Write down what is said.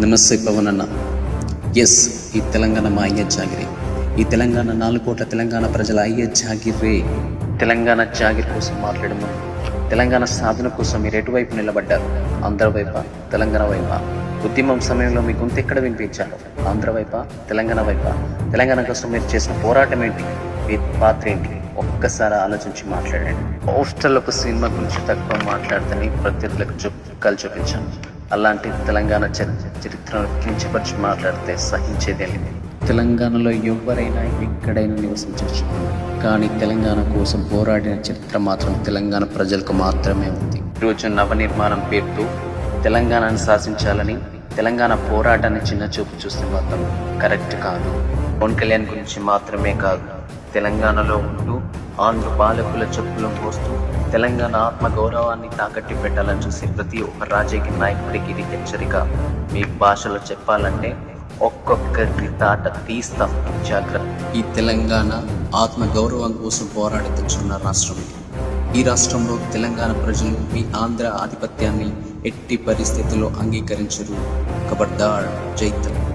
నమస్తే పవన్ అన్న. ఎస్, ఈ తెలంగాణ మా అయ్యే జాగిరే. ఈ తెలంగాణ 4 కోట్ల తెలంగాణ ప్రజల అయ్యే జాగిరే. తెలంగాణ జాగిరి కోసం మాట్లాడము. తెలంగాణ సాధన కోసం మీరు ఎటువైపు నిలబడ్డారు? ఆంధ్ర వైపా, తెలంగాణ వైపా? ఉద్యమం సమయంలో మీ గొంతు ఎక్కడ వినిపించారు? ఆంధ్ర వైపా, తెలంగాణ వైపా? తెలంగాణ కోసం మీరు చేసిన పోరాటం ఏంటి? మీ పాత్ర ఏంటి? ఒక్కసారి ఆలోచించి మాట్లాడండి. పోస్టర్లో ఒక సినిమా గురించి తక్కువ మాట్లాడితేనే ప్రత్యర్థులకు చుక్కలు చూపించాను. అలాంటి తెలంగాణ చరిత్రను కించపరిచి మాట్లాడితే సహించేదే లేదు. తెలంగాణలో ఎవరైనా ఎక్కడైనా నివసించవచ్చు, కానీ తెలంగాణ కోసం పోరాడిన చరిత్ర మాత్రం తెలంగాణ ప్రజలకు మాత్రమే ఉంది. ఈరోజు నవనిర్మాణం పేరుతో తెలంగాణను శాసించాలని తెలంగాణ పోరాటాన్ని చిన్న చూపు చూస్తే మాత్రం కరెక్ట్ కాదు. పవన్ కళ్యాణ్ గురించి మాత్రమే కాదు, తెలంగాణలో ఉంటూ ఆంధ్ర పాలకుల చెప్పులు మోస్తూ తెలంగాణ ఆత్మగౌరవాన్ని తాకట్టి పెట్టాలని చూసే ప్రతి ఒక్క రాజకీయ నాయకుడికి ఇది హెచ్చరిక. మీ భాషలో చెప్పాలంటే ఒక్కొక్కరి తాట తీస్తాం, జాగ్రత్త. ఈ తెలంగాణ ఆత్మగౌరవం కోసం పోరాడి తెచ్చుకున్న రాష్ట్రం. ఈ రాష్ట్రంలో తెలంగాణ ప్రజలు మీ ఆంధ్ర ఆధిపత్యాన్ని ఎట్టి పరిస్థితుల్లో అంగీకరించరు. ఖబర్దార్, జై తెలంగాణ.